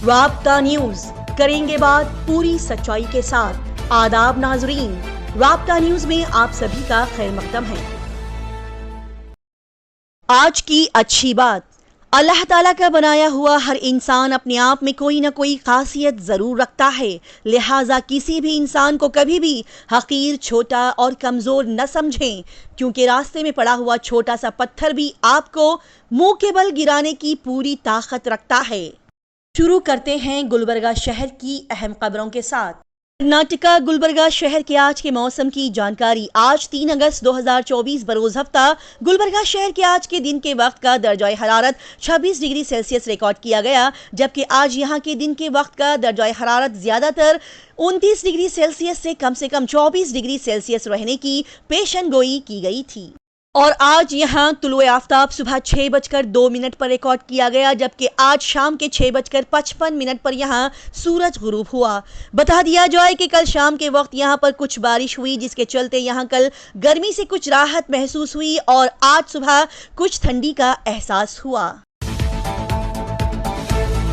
राब्ता न्यूज, करेंगे बात पूरी सच्चाई के साथ। आदाब नाजरीन, राब्ता न्यूज में आप सभी का खैर मकदम है। आज की अच्छी बात, अल्लाह ताला का बनाया हुआ हर इंसान अपने आप में कोई ना कोई खासियत जरूर रखता है। लिहाजा किसी भी इंसान को कभी भी हकीर, छोटा और कमजोर न समझें, क्योंकि रास्ते में पड़ा हुआ छोटा सा पत्थर भी आपको मुंह के बल गिराने की पूरी ताकत रखता है। शुरू करते हैं गुलबर्गा शहर की अहम खबरों के साथ। कर्नाटका गुलबर्गा शहर के आज के मौसम की जानकारी। आज 3 अगस्त 2024 बरोज हफ्ता गुलबर्गा शहर के आज के दिन के वक्त का दर्जा हरारत 26 डिग्री सेल्सियस रिकॉर्ड किया गया, जबकि आज यहां के दिन के वक्त का दर्जा हरारत ज्यादातर 29 डिग्री सेल्सियस से कम 24 डिग्री सेल्सियस रहने की पेशन गोई की गई थी। और आज यहाँ तुलुए आफ्ताब सुबह 6:02 पर रिकॉर्ड किया गया, जबकि आज शाम के 6:55 पर यहाँ सूरज गुरूब हुआ। बता दिया जाए कि कल शाम के वक्त यहाँ पर कुछ बारिश हुई, जिसके चलते यहाँ कल गर्मी से कुछ राहत महसूस हुई और आज सुबह कुछ ठंडी का एहसास हुआ।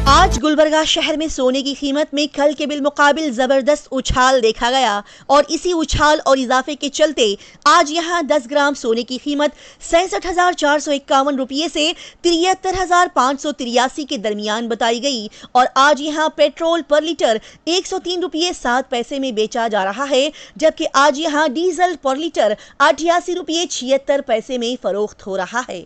आज गुलबर्गा शहर में सोने की कीमत में कल के बिलमुकाबिल जबरदस्त उछाल देखा गया और इसी उछाल और इजाफे के चलते आज यहां 10 ग्राम सोने की कीमत 66,451 रुपये से 73,583 के दरमियान बताई गई और आज यहां पेट्रोल पर लीटर 103 रुपये 7 पैसे में बेचा जा रहा है, जबकि आज यहां डीजल पर लीटर 88 रुपये 76 पैसे में फरोख्त हो रहा है।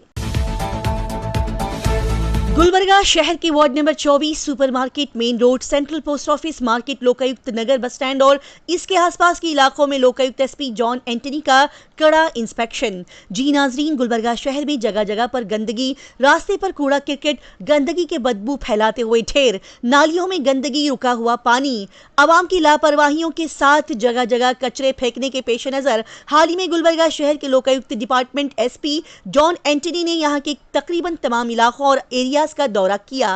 गुलबर्गा शहर के ward number 24 supermarket, main road, central post office market, Lokayukta Nagar bus stand और इसके आसपास के इलाकों में लोकायुक्त एसपी जॉन एंटनी का कड़ा इंस्पेक्शन। जी नाजरीन, गुलबर्गा शहर में जगह जगह पर गंदगी, रास्ते पर कूड़ा करकट, गंदगी के बदबू फैलाते हुए ढेर, नालियों में गंदगी, रुका हुआ पानी, आवाम की लापरवाहियों के साथ जगह जगह कचरे फेंकने के पेश नजर हाल ही में गुलबर्गा शहर के Lokayukta department SP John Antony ने यहाँ के तकरीबन तमाम इलाकों और एरिया का दौरा किया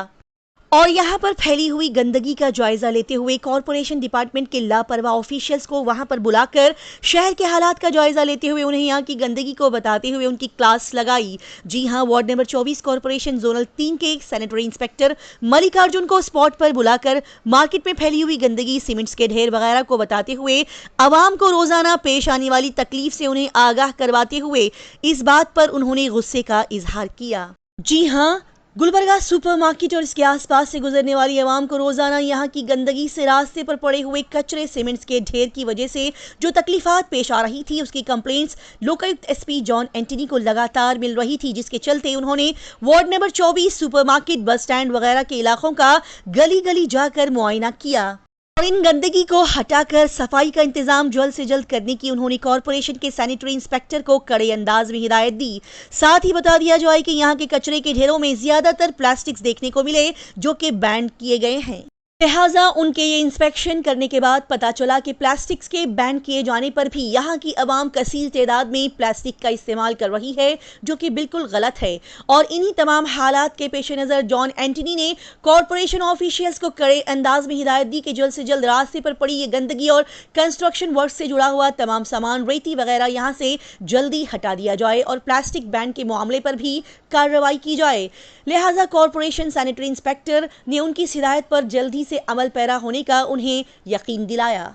और यहां पर फैली हुई गंदगी का जायजा लेते हुए कॉरपोरेशन डिपार्टमेंट के लापरवाह ऑफिशियल्स को वहां पर बुलाकर शहर के हालात का जायजा लेते हुए उन्हें यहां की गंदगी को बताते हुए उनकी क्लास लगाई। जी हां, वार्ड नंबर 24 कॉरपोरेशन जोनल 3 के सैनिटरी इंस्पेक्टर मल्लिकार्जुन को स्पॉट पर बुलाकर मार्केट में फैली हुई गंदगी, सीमेंट्स के ढेर वगैरह को बताते हुए आवाम को रोजाना पेश आने वाली तकलीफ से उन्हें आगाह करवाते हुए इस बात पर उन्होंने गुस्से का इजहार किया। जी हां, गुलबर्गा सुपरमार्केट और इसके आसपास से गुजरने वाली आवाम को रोजाना यहाँ की गंदगी से, रास्ते पर पड़े हुए कचरे, सीमेंट्स के ढेर की वजह से जो तकलीफात पेश आ रही थी, उसकी complaints Lokayukta SP John Antony को लगातार मिल रही थी, जिसके चलते उन्होंने ward number 24 supermarket, bus stand वगैरह के इलाकों का गली गली जाकर मुआयना किया और इन गंदगी को हटाकर सफाई का इंतजाम जल्द से जल्द करने की उन्होंने कॉरपोरेशन के सैनिटरी इंस्पेक्टर को कड़े अंदाज में हिदायत दी। साथ ही बता दिया जाए कि यहाँ के कचरे के ढेरों में ज्यादातर प्लास्टिक्स देखने को मिले जो कि बैन किए गए हैं। लिहाजा उनके ये इंस्पेक्शन करने के बाद पता चला कि प्लास्टिक्स के बैन किए जाने पर भी यहाँ की आवाम कसीर तादाद में प्लास्टिक का इस्तेमाल कर रही है, जो कि बिल्कुल गलत है। और इन्हीं तमाम हालात के पेश नज़र जॉन एंटनी ने कॉरपोरेशन ऑफिशियल्स को कड़े अंदाज में हिदायत दी कि जल्द से जल्द रास्ते पर पड़ी ये गंदगी और कंस्ट्रक्शन वर्क से जुड़ा हुआ तमाम सामान, रेती वगैरह यहाँ से जल्दी हटा दिया जाए और प्लास्टिक बैन के मामले पर भी कार्रवाई की जाए। लिहाजा कॉरपोरेशन सैनिटरी इंस्पेक्टर ने उनकी इस हिदायत पर जल्दी से अमल पैरा होने का उन्हें यकीन दिलाया।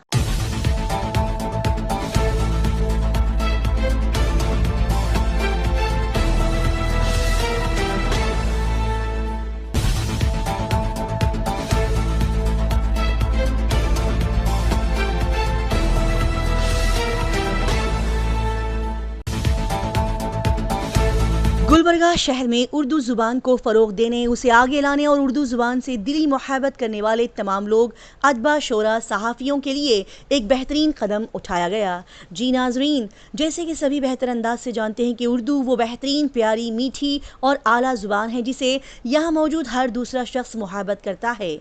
गुलबर्गा शहर में उर्दू जुबान को फरोग देने, उसे आगे लाने और उर्दू जुबान से दिली मोहब्बत करने वाले तमाम लोग, अदबा, शोरा, सहाफ़ियों के लिए एक बेहतरीन कदम उठाया गया। जी नाजरीन, जैसे कि सभी बेहतर अंदाज से जानते हैं कि उर्दू वो बेहतरीन, प्यारी, मीठी और आला जुबान है जिसे यहाँ मौजूद हर दूसरा शख्स मोहब्बत करता है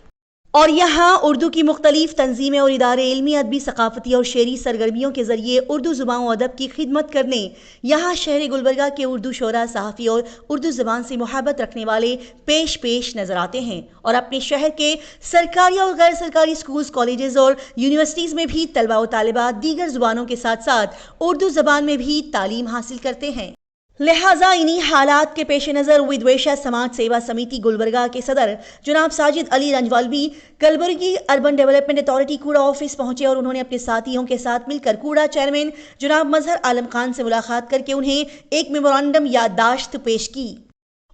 और यहाँ उर्दू की मुख्तलिफ तंजीमें और इदारे इल्मी, अदबी, सकाफती और शेरी सरगर्मियों के जरिए उर्दू ज़ुबान और अदब की खिदमत करने यहाँ शहर गुलबर्गा के उर्दू शोरा, सहाफ़ी और उर्दू ज़ुबान से मोहब्बत रखने वाले पेश नज़र आते हैं और अपने शहर के सरकारी और गैर सरकारी स्कूल्स, कॉलेजेस और यूनिवर्सिटीज़ में भी तलबा और तालिबात दीगर ज़ुबानों के साथ साथ उर्दू ज़बान में भी तालीम हासिल करते हैं। लिहाजा इन्हीं हालात के पेश नज़र विद्वेषा समाज सेवा समिति गुलबर्गा के सदर जनाब Sajid Ali Ranjwalvi Kalaburagi urban development authority KUDA office पहुंचे और उन्होंने अपने साथियों के साथ मिलकर कूड़ा चेयरमैन जनाब मजहर आलम खान से मुलाकात करके उन्हें एक मेमोरेंडम याददाश्त पेश की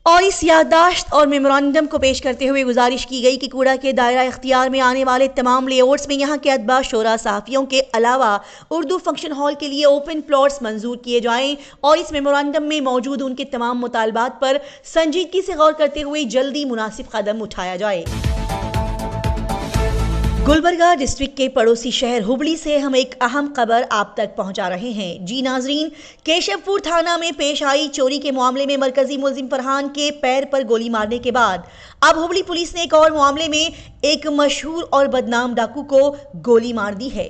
और इस याददाश्त और मेमोरेंडम को पेश करते हुए गुजारिश की गई कि कूड़ा के दायरा इख्तियार में आने वाले तमाम लेआउट्स में यहाँ के अदबा शोरा सहाफ़ियों के अलावा उर्दू फंक्शन हॉल के लिए ओपन प्लॉट्स मंजूर किए जाएं और इस मेमोरेंडम में मौजूद उनके तमाम मुतालबात पर संजीदगी से गौर करते हुए जल्दी मुनासिब कदम उठाया जाए। गुलबर्गा डिस्ट्रिक्ट के पड़ोसी शहर हुबली से हम एक अहम खबर आप तक पहुंचा रहे हैं। जी नाजरीन, केशवपुर थाना में पेश आई चोरी के मामले में मरकजी मुलजिम फरहान के पैर पर गोली मारने के बाद अब हुबली पुलिस ने एक और मामले में एक मशहूर और बदनाम डाकू को गोली मार दी है।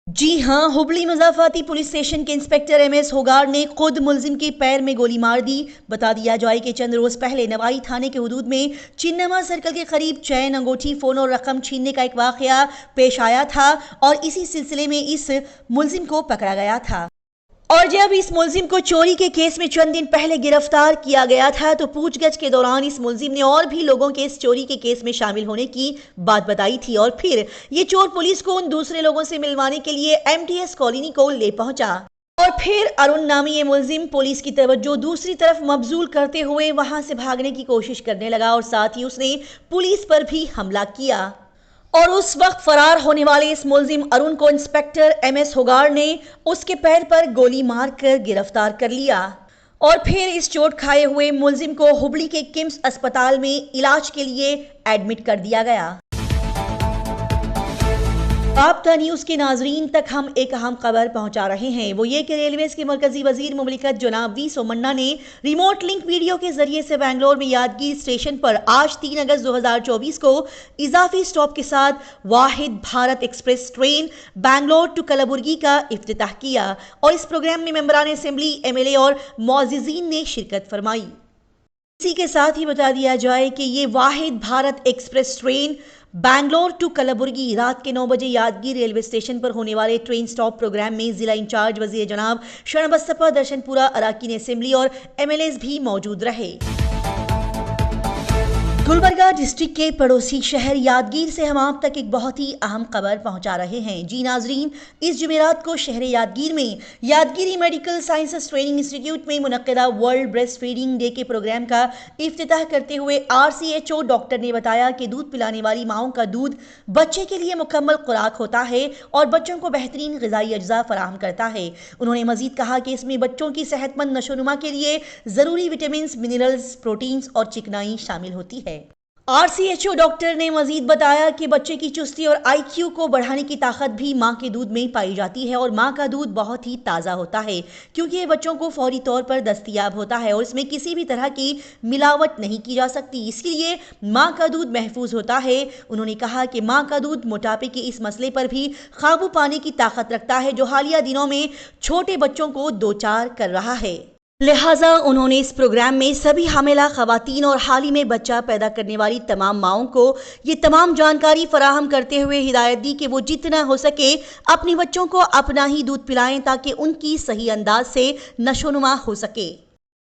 जी हां, हुबली मुज़ाफ़ाती पुलिस स्टेशन के इंस्पेक्टर MS होगार ने खुद मुलजिम के पैर में गोली मार दी। बता दिया जाए कि चंद रोज पहले नवाई थाने के हुदूद में चिन्नमा सर्कल के करीब चैन, अंगूठी, फोन और रकम छीनने का एक वाकया पेश आया था और इसी सिलसिले में इस मुलजिम को पकड़ा गया था। और जब इस मुलजिम को चोरी के केस में चंद दिन पहले गिरफ्तार किया गया था तो पूछगछ के दौरान इस मुलजिम ने और भी लोगों के इस चोरी के केस में शामिल होने की बात बताई थी और फिर ये चोर पुलिस को उन दूसरे लोगों से मिलवाने के लिए MTS कॉलोनी को ले पहुंचा और फिर अरुण नामी ये मुलजिम पुलिस की तवज्जो दूसरी तरफ मबजूल करते हुए वहां से भागने की कोशिश करने लगा और साथ ही उसने पुलिस पर भी हमला किया और उस वक्त फरार होने वाले इस मुलजिम अरुण को इंस्पेक्टर MS होगार ने उसके पैर पर गोली मारकर गिरफ्तार कर लिया और फिर इस चोट खाए हुए मुलजिम को हुबली के किम्स अस्पताल में इलाज के लिए एडमिट कर दिया गया। राब्ता न्यूज़ के नाजरीन तक हम एक अहम खबर पहुंचा रहे हैं, वो ये कि रेलवेज के मरकजी वजीर मुमलिकत जनाब V सोमन्ना ने रिमोट लिंक वीडियो के जरिए से बेंगलोर में यादगीर स्टेशन पर आज 3 अगस्त 2024 को इजाफी स्टॉप के साथ Vande Bharat express train Bangalore to Kalaburagi का इफ्तिताह किया और इस प्रोग्राम में मेंबरान असेंबली, MLA और मोअज़्ज़िज़ीन ने शिरकत फरमाई। इसी के साथ ही बता दिया जाए कि ये Vande Bharat express train Bangalore to Kalaburagi रात के 9 बजे यादगीर रेलवे स्टेशन पर होने वाले ट्रेन स्टॉप प्रोग्राम में जिला इंचार्ज वजीर जनाब शरणबसपा दर्शनपुरा, अराकीन असेंबली और MLAs भी मौजूद रहे। गुलबर्गा डिस्ट्रिक्ट के पड़ोसी शहर यादगीर से हम आप तक एक बहुत ही अहम खबर पहुंचा रहे हैं। जी नाजरीन, इस जुमेरात को शहर यादगीर में यादगिरी मेडिकल साइंसेस ट्रेनिंग इंस्टीट्यूट में मुनक्किदा वर्ल्ड ब्रेस्ट फीडिंग डे के प्रोग्राम का इफ्तिताह करते हुए RCHO डॉक्टर ने बताया कि दूध पिलाने वाली माओं का दूध बच्चे के लिए मुकम्मल खुराक होता है और बच्चों को बेहतरीन ग़िज़ाई अज्जा फराहम करता है। उन्होंने मजीद कहा कि इसमें बच्चों की सेहतमंद नशोनुमा के लिए ज़रूरी विटामिन, मिनरल्स, प्रोटीन्स और चिकनाई शामिल होती है। RCHO डॉक्टर ने मजीद बताया कि बच्चे की चुस्ती और IQ को बढ़ाने की ताकत भी माँ के दूध में पाई जाती है और माँ का दूध बहुत ही ताज़ा होता है क्योंकि ये बच्चों को फौरी तौर पर दस्तयाब होता है और इसमें किसी भी तरह की मिलावट नहीं की जा सकती, इसलिए माँ का दूध महफूज होता है। उन्होंने कहा कि माँ का दूध मोटापे के इस मसले पर भी काबू पाने की ताकत रखता है जो हालिया दिनों में छोटे बच्चों को दो चार कर रहा है। लिहाजा उन्होंने इस प्रोग्राम में सभी हामिला खवातीन और हाल ही में बच्चा पैदा करने वाली तमाम माओं को ये तमाम जानकारी फराहम करते हुए हिदायत दी कि वो जितना हो सके अपने बच्चों को अपना ही दूध पिलाएं ताकि उनकी सही अंदाज से नशोनुमा हो सके।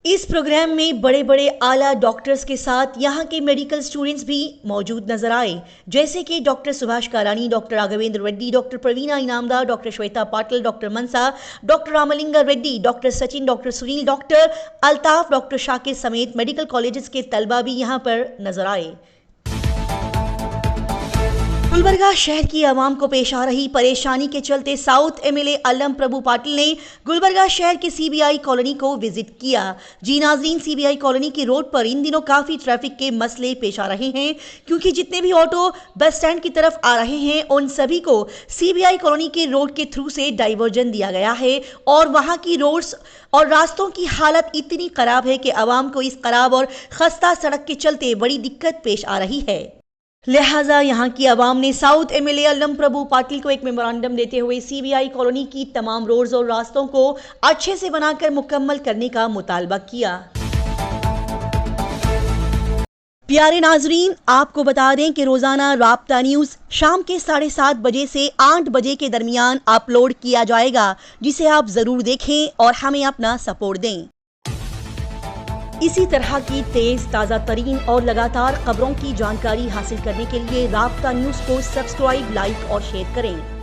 इस प्रोग्राम में बड़े बड़े आला डॉक्टर्स के साथ यहाँ के मेडिकल स्टूडेंट्स भी मौजूद नजर आए, जैसे कि doctor Subhash Karani, doctor Raghavendra Reddy, doctor Praveena Inamdar, doctor Shweta Patil, doctor Mansa, doctor Ramalinga Reddy, doctor Sachin, doctor Sunil, doctor Altaf, doctor Shakir समेत मेडिकल कॉलेजेस के तलबा भी यहाँ पर नजर आए। गुलबर्गा शहर की आवाम को पेश आ रही परेशानी के चलते साउथ MLA अलम प्रभु पाटिल ने गुलबर्गा शहर के CBI कॉलोनी को विजिट किया। जी नाजरीन, CBI कॉलोनी की रोड पर इन दिनों काफ़ी ट्रैफिक के मसले पेश आ रहे हैं क्योंकि जितने भी ऑटो बस स्टैंड की तरफ आ रहे हैं उन सभी को CBI कॉलोनी के रोड के थ्रू से डाइवर्जन दिया गया है और वहाँ की रोड्स और रास्तों की हालत इतनी खराब है कि आवाम को इस खराब और खस्ता सड़क के चलते बड़ी दिक्कत पेश आ रही है। लिहाजा यहाँ की आवाम ने साउथ MLA अलम प्रभु पाटिल को एक मेमोरेंडम देते हुए CBI कॉलोनी की तमाम रोड्स और रास्तों को अच्छे से बनाकर मुकम्मल करने का मुतालबा किया। प्यारे नाजरीन, आपको बता दें कि रोजाना राब्ता न्यूज़ शाम के 7:30 बजे से 8 बजे के दरमियान अपलोड किया जाएगा, जिसे आप जरूर देखें और हमें अपना सपोर्ट दें। इसी तरह की तेज ताज़ा तरीन और लगातार खबरों की जानकारी हासिल करने के लिए राब्ता न्यूज़ को सब्सक्राइब, लाइक और शेयर करें।